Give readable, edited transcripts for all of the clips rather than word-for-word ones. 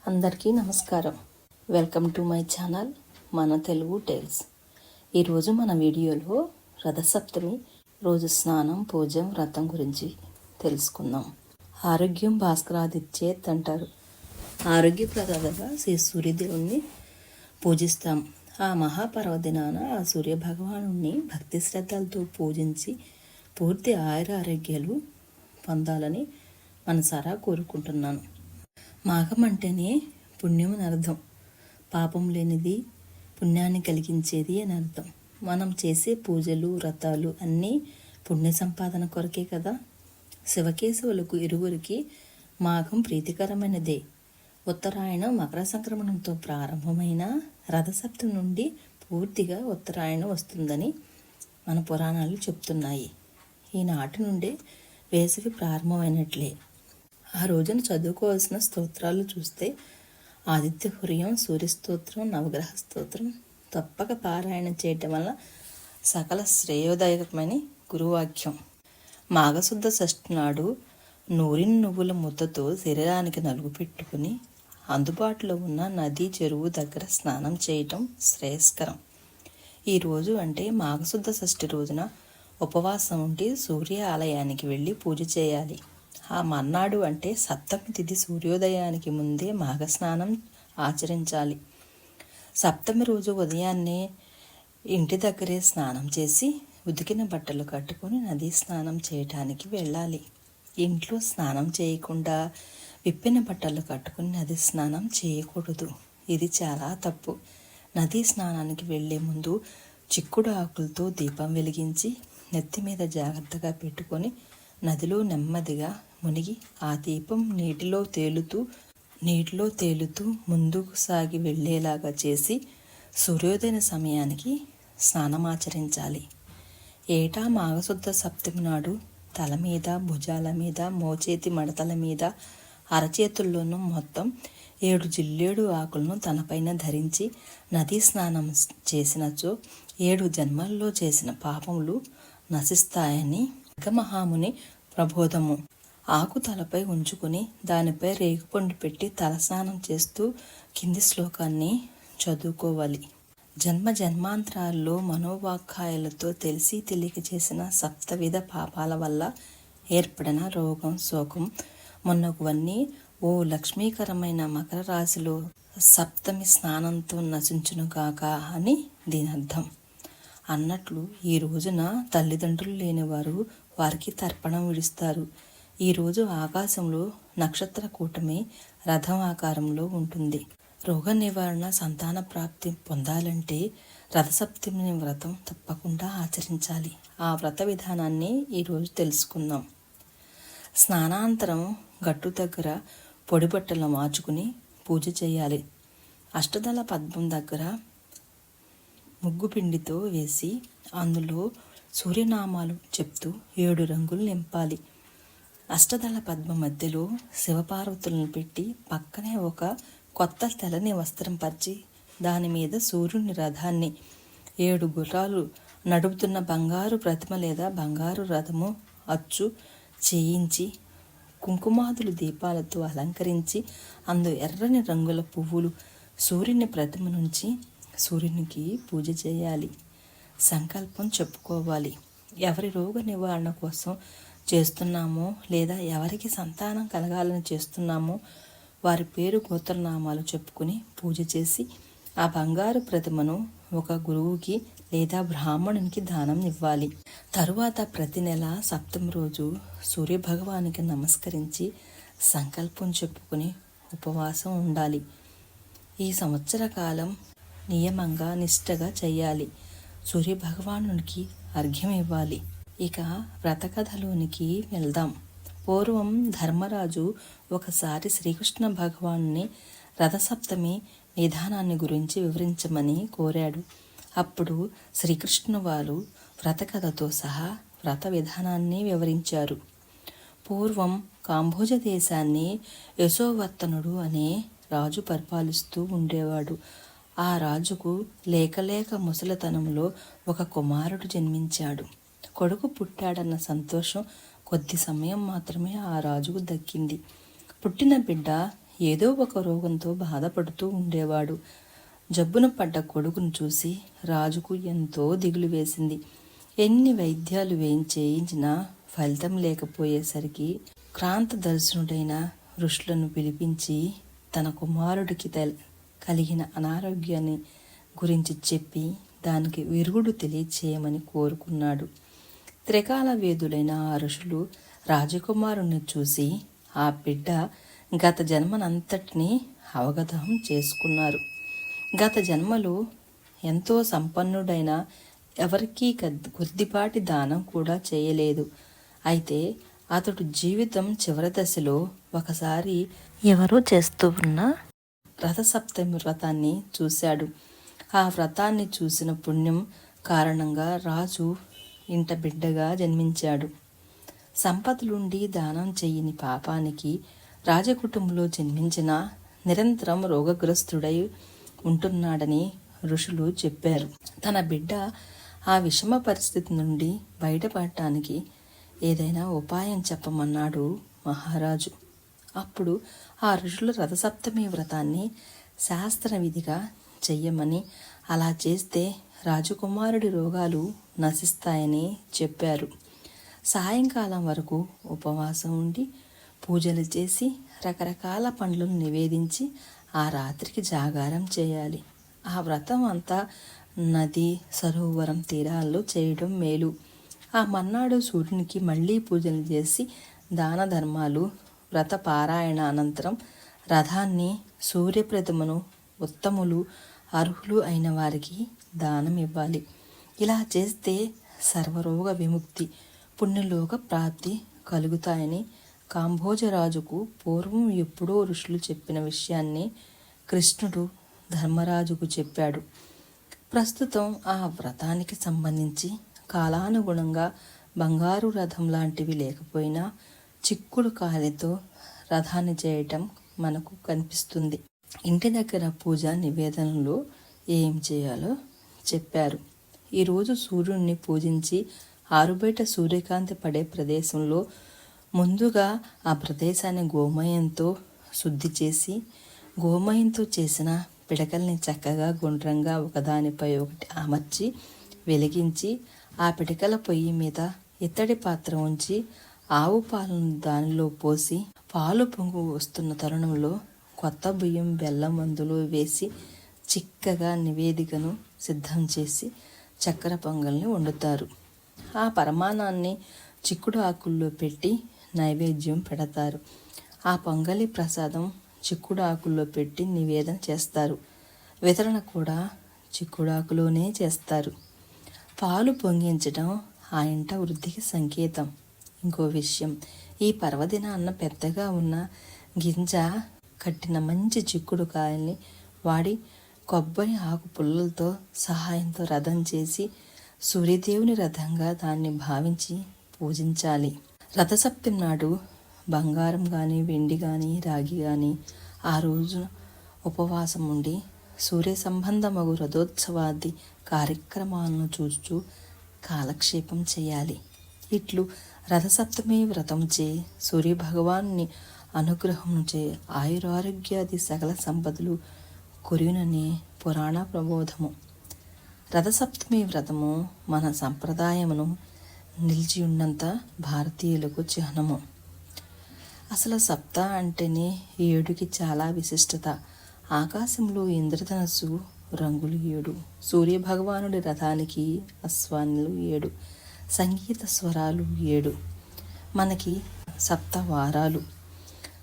అందరికీ నమస్కారం. Welcome to my channel మన తెలుగు టేల్స్. ఈరోజు మన వీడియోలో రథసప్తమి రోజు స్నానం, పూజ, వ్రతం గురించి తెలుసుకుందాం. ఆరోగ్యం భాస్కరాదిచ్చేత్ అంటారు. ఆరోగ్యప్రదాతగా శ్రీ సూర్యదేవుణ్ణి పూజిస్తాం. ఆ మహాపర్వదినాన ఆ సూర్యభగవానుణ్ణి భక్తి శ్రద్ధలతో పూజించి పూర్తి ఆరోగ్యాలు పొందాలని మనసారా కోరుకుంటున్నాను. మాఘం అంటేనే పుణ్యం అని అర్థం. పాపం లేనిది, పుణ్యాన్ని కలిగించేది అని అర్థం. మనం చేసే పూజలు, వ్రతాలు అన్నీ పుణ్య సంపాదన కొరకే కదా. శివకేశవులకు ఇరువురికి మాఘం ప్రీతికరమైనదే. ఉత్తరాయణం మకర సంక్రమణంతో ప్రారంభమైన రథసప్తమి నుండి పూర్తిగా ఉత్తరాయణం వస్తుందని మన పురాణాలు చెప్తున్నాయి. ఈనాటి నుండే వేసవి ప్రారంభమైనట్లే. ఆ రోజున చదువుకోవాల్సిన స్తోత్రాలు చూస్తే ఆదిత్య హృదయం, సూర్యస్తోత్రం, నవగ్రహ స్తోత్రం తప్పక పారాయణ చేయటం వల్ల సకల శ్రేయోదాయకమైన గురువాక్యం. మాఘశుద్ధ షష్ఠి నాడు నూరిన నువ్వుల ముద్దతో శరీరానికి నలుగు పెట్టుకుని అందుబాటులో ఉన్న నది, చెరువు దగ్గర స్నానం చేయటం శ్రేయస్కరం. ఈరోజు అంటే మాఘశుద్ధ షష్ఠి రోజున ఉపవాసం ఉండి సూర్య ఆలయానికి వెళ్ళి పూజ చేయాలి. ఆ మర్నాడు అంటే సప్తమి తిథి సూర్యోదయానికి ముందే మాఘస్నానం ఆచరించాలి. సప్తమి రోజు ఉదయాన్నే ఇంటి దగ్గరే స్నానం చేసి ఉతికిన బట్టలు కట్టుకొని నదీ స్నానం చేయటానికి వెళ్ళాలి. ఇంట్లో స్నానం చేయకుండా విప్పిన బట్టలు కట్టుకుని నది స్నానం చేయకూడదు. ఇది చాలా తప్పు. నదీ స్నానానికి వెళ్లే ముందు చిక్కుడు ఆకులతో దీపం వెలిగించి నెత్తి మీద జాగ్రత్తగా పెట్టుకొని నదిలో నెమ్మదిగా మునిగి ఆ దీపం నీటిలో తేలుతూ ముందుకు సాగి వెళ్ళేలాగా చేసి సూర్యోదయ సమయానికి స్నానమాచరించాలి. ఏటా మాఘశుద్ధ సప్తమి నాడు తల మీద, భుజాల మీద, మోచేతి మడతల మీద, అరచేతుల్లోనూ మొత్తం 7 జిల్లేడు ఆకులను తనపైన ధరించి నదీ స్నానం చేసినచో 7 జన్మల్లో చేసిన పాపములు నశిస్తాయని మహాముని ప్రబోధము. ఆకు తలపై ఉంచుకుని దానిపై రేగుపండు పెట్టి తలస్నానం చేస్తూ కింది శ్లోకాన్ని చదువుకోవాలి. జన్మ జన్మాంతరాల్లో మనోవాక్కాయాలతో తెలిసి తెలియక చేసిన సప్తవిధ పాపాల వల్ల ఏర్పడిన రోగం, శోకం మొన్నగువన్నీ ఓ లక్ష్మీకరమైన మకర రాశిలో సప్తమి స్నానంతో నశించునుగాక అని దీని అర్థం. అన్నట్లు ఈ రోజున తల్లిదండ్రులు లేనివారు వారికి తర్పణం విడుస్తారు. ఈరోజు ఆకాశంలో నక్షత్ర కూటమి రథం ఆకారంలో ఉంటుంది. రోగ నివారణ, సంతాన ప్రాప్తి పొందాలంటే రథసప్తమి వ్రతం తప్పకుండా ఆచరించాలి. ఆ వ్రత విధానాన్ని ఈరోజు తెలుసుకుందాం. స్నానాంతరం గట్టు దగ్గర పొడి బట్టలు మార్చుకుని పూజ చేయాలి. అష్టదళ పద్మం దగ్గర ముగ్గు పిండితో వేసి అందులో సూర్యనామాలు చెప్తూ 7 రంగులు నింపాలి. అష్టదళ పద్మ మధ్యలో శివపార్వతులను పెట్టి పక్కనే ఒక కొత్త తెల్లని వస్త్రం పరిచి దాని మీద సూర్యుని రథాన్ని 7 గుర్రాలు నడుపుతున్న బంగారు ప్రతిమ లేదా బంగారు రథము అచ్చు చేయించి కుంకుమాదులు దీపాలతో అలంకరించి అందు ఎర్రని రంగుల పువ్వులు సూర్యుని ప్రతిమ నుంచి సూర్యునికి పూజ చేయాలి. సంకల్పం చెప్పుకోవాలి. ఎవరి రోగ నివారణ కోసం చేస్తున్నామో లేదా ఎవరికి సంతానం కలగాలని చేస్తున్నామో వారి పేరు, గోత్రనామాలు చెప్పుకుని పూజ చేసి ఆ బంగారు ప్రతిమను ఒక గురువుకి లేదా బ్రాహ్మణునికి దానం ఇవ్వాలి. తరువాత ప్రతి నెల సప్తమి రోజు సూర్యభగవానికి నమస్కరించి సంకల్పం చెప్పుకుని ఉపవాసం ఉండాలి. ఈ సంవత్సర కాలం నియమంగా నిష్ఠగా చేయాలి. సూర్యభగవానునికి అర్ఘ్యం ఇవ్వాలి. ఇక వ్రతకథలోనికి వెళ్దాం. పూర్వం ధర్మరాజు ఒకసారి శ్రీకృష్ణ భగవానుని రథసప్తమి విధానాన్ని గురించి వివరించమని కోరాడు. అప్పుడు శ్రీకృష్ణు వారు వ్రతకథతో సహా వ్రత విధానాన్ని వివరించారు. పూర్వం కాంబోజ దేశాన్ని యశోవర్తనుడు అనే రాజు పరిపాలిస్తూ ఉండేవాడు. ఆ రాజుకు లేక ముసలితనంలో ఒక కుమారుడు జన్మించాడు. కొడుకు పుట్టాడన్న సంతోషం కొద్ది సమయం మాత్రమే ఆ రాజుకు దక్కింది. పుట్టిన బిడ్డ ఏదో ఒక రోగంతో బాధపడుతూ ఉండేవాడు. జబ్బున పడ్డ కొడుకును చూసి రాజుకు ఎంతో దిగులు వేసింది. ఎన్ని వైద్యాలు చేయించినా ఫలితం లేకపోయేసరికి క్రాంతదర్శనుడైన ఋషులను పిలిపించి తన కుమారుడికి కలిగిన అనారోగ్యాన్ని గురించి చెప్పి దానికి విరుగుడు తెలియచేయమని కోరుకున్నాడు. త్రికాల వేదులైన ఆ ఋషులు రాజకుమారుణ్ణి చూసి ఆ బిడ్డ గత జన్మనంతటినీ అవగతం చేసుకున్నారు. గత జన్మలో ఎంతో సంపన్నుడైన ఎవరికీ కొద్దిపాటి దానం కూడా చేయలేదు. అయితే అతడు జీవితం చివరి దశలో ఒకసారి ఎవరో చేస్తూ ఉన్న రథసప్తమి వ్రతాన్ని చూశాడు. ఆ వ్రతాన్ని చూసిన పుణ్యం కారణంగా రాజు ఇంట బిడ్డగా జన్మించాడు. సంపదలుండి దానం చెయ్యని పాపానికి రాజకుటుంబంలో జన్మించిన నిరంతరం రోగగ్రస్తుడై ఉంటున్నాడని ఋషులు చెప్పారు. తన బిడ్డ ఆ విషమ పరిస్థితి నుండి బయటపడటానికి ఏదైనా ఉపాయం చెప్పమన్నాడు మహారాజు. అప్పుడు ఆ ఋషులు రథసప్తమి వ్రతాన్ని శాస్త్ర విధిగా చెయ్యమని, అలా చేస్తే రాజకుమారుడి రోగాలు నశిస్తాయని చెప్పారు. సాయంకాలం వరకు ఉపవాసం ఉండి పూజలు చేసి రకరకాల పండ్లను నివేదించి ఆ రాత్రికి జాగారం చేయాలి. ఆ వ్రతం అంతా నది సరోవరం తీరాల్లో చేయడం మేలు. ఆ మర్నాడు సూర్యునికి మళ్ళీ పూజలు చేసి దాన ధర్మాలు వ్రత పారాయణ అనంతరం రథాన్ని సూర్యప్రతిమను ఉత్తములు అర్హులు అయిన వారికి దానం ఇవ్వాలి. ఇలా చేస్తే సర్వరోగ విముక్తి పుణ్యలోక ప్రాప్తి కలుగుతాయని కాంభోజరాజుకు పూర్వం ఎప్పుడో ఋషులు చెప్పిన విషయాన్ని కృష్ణుడు ధర్మరాజుకు చెప్పాడు. ప్రస్తుతం ఆ వ్రతానికి సంబంధించి కాలానుగుణంగా బంగారు రథం లాంటివి లేకపోయినా చిక్కుడు కాలితో రథాన్ని చేయటం మనకు కనిపిస్తుంది. ఇంటి దగ్గర పూజ నివేదనలో ఏం చేయాలో చెప్పారు. ఈరోజు సూర్యుడిని పూజించి ఆరుబయట సూర్యకాంతి పడే ప్రదేశంలో ముందుగా ఆ ప్రదేశాన్ని గోమయంతో శుద్ధి చేసి గోమయంతో చేసిన పిడకల్ని చక్కగా గుండ్రంగా ఒకదానిపై ఒకటి అమర్చి వెలిగించి ఆ పిడకల పొయ్యి మీద ఇత్తడి పాత్ర ఉంచి ఆవు పాలను దానిలో పోసి పాలు పొంగు వస్తున్న తరుణంలో కొత్త బియ్యం బెల్లం అందులో వేసి చిక్కగా నివేదికను సిద్ధం చేసి చక్కెర పొంగల్ని వండుతారు. ఆ పరమాణాన్ని చిక్కుడు ఆకుల్లో పెట్టి నైవేద్యం పెడతారు. ఆ పొంగలి ప్రసాదం చిక్కుడు ఆకుల్లో పెట్టి నివేదన చేస్తారు. వితరణ కూడా చిక్కుడాకులోనే చేస్తారు. పాలు పొంగించడం ఆ ఇంట వృద్ధికి సంకేతం. ఇంకో విషయం, ఈ పర్వదినాన్న పెద్దగా ఉన్న గింజ కట్టిన మంచి చిక్కుడు కాయల్ని వాడి కొబ్బరి ఆకు పుల్లలతో సహాయంతో రథం చేసి సూర్యదేవుని రథంగా దాన్ని భావించి పూజించాలి. రథసప్తమి నాడు బంగారం కానీ వెండి కానీ రాగి కానీ ఆ రోజున ఉపవాసం ఉండి సూర్య సంబంధమగు రథోత్సవాది కార్యక్రమాలను చూస్తూ కాలక్షేపం చేయాలి. ఇట్లు రథసప్తమి వ్రతంచే సూర్యభగవాన్ని అనుగ్రహంచే ఆయురారోగ్యాది సకల సంపదలు కురియుననే పురాణ ప్రబోధము. రథసప్తమి వ్రతము మన సంప్రదాయమును నిలిచి ఉన్నంత భారతీయులకు చిహ్నము. అసలు సప్త అంటేనే 7కి చాలా విశిష్టత. ఆకాశంలో ఇంద్రధనస్సు రంగులు 7, సూర్యభగవానుడి రథానికి అశ్వానులు 7, సంగీత స్వరాలు 7. మనకి సప్త వారాలు,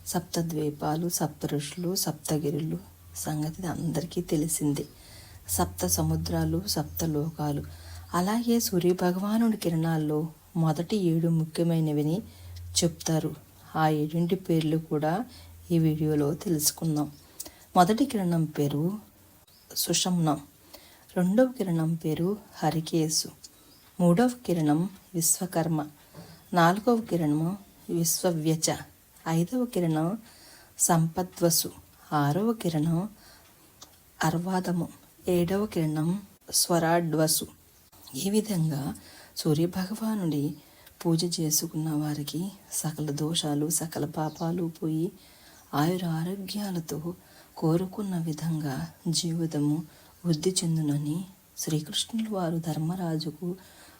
సప్త ద్వీపాలు, సప్త ఋషులు, సప్తగిరులు సంగతి అందరికీ తెలిసిందే. సప్త సముద్రాలు, సప్త లోకాలు. అలాగే సూర్యభగవానుడి కిరణాల్లో మొదటి 7 ముఖ్యమైనవిని చెప్తారు. ఆ 7 పేర్లు కూడా ఈ వీడియోలో తెలుసుకుందాం. మొదటి కిరణం పేరు సుషమ్నం, రెండవ కిరణం పేరు హరికేశు, మూడవ కిరణం విశ్వకర్మ, నాలుగవ కిరణము విశ్వవ్యచ, ఐదవ కిరణం సంపద్వసు, ఆరవ కిరణం అర్వాదము, ఏడవ కిరణం స్వరాడ్వసు. ఈ విధంగా సూర్యభగవానుడి పూజ చేసుకున్న వారికి సకల దోషాలు సకల పాపాలు పోయి ఆయుర ఆరోగ్యాలతో కోరుకున్న విధంగా జీవితము వృద్ధి చెందునని శ్రీకృష్ణుల వారు ధర్మరాజుకు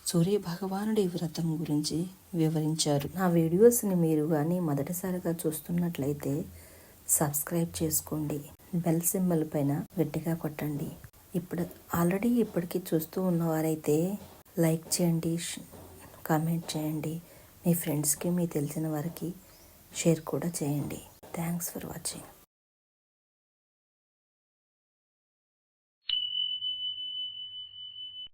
సూర్య భగవానుడి వ్రతం గురించి వివరించారు. నా వీడియోస్ని మీరు కానీ మొదటిసారిగా చూస్తున్నట్లయితే సబ్స్క్రైబ్ చేసుకోండి, బెల్ సింబల్ పైన గట్టిగా కొట్టండి. ఇప్పటికీ చూస్తూ ఉన్నవారైతే లైక్ చేయండి, కామెంట్ చేయండి, మీ ఫ్రెండ్స్కి మీ తెలిసిన వారికి షేర్ కూడా చేయండి. Thanks for watching.